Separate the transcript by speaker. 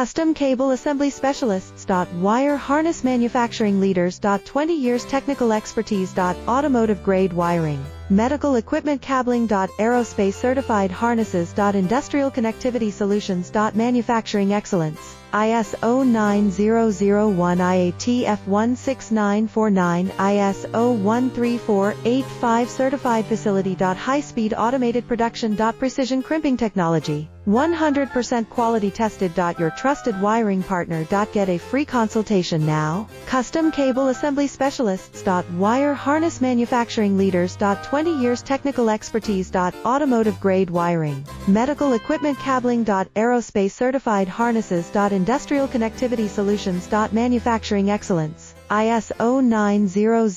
Speaker 1: Custom Cable Assembly Specialists. Wire Harness Manufacturing Leaders. 20 years technical expertise. Automotive grade wiring, medical equipment cabling. Aerospace certified harnesses. Industrial connectivity solutions. Manufacturing excellence. ISO 9001 IATF 16949 ISO 13485 certified facility. High-speed automated production. Precision crimping technology, 100% quality tested. Your trusted wiring partner. Get a free consultation now. Custom Cable Assembly Specialists. Wire Harness Manufacturing Leaders. 20 years technical expertise. Automotive grade wiring, medical equipment cabling. Aerospace certified harnesses. Industrial connectivity solutions. Manufacturing excellence. ISO 900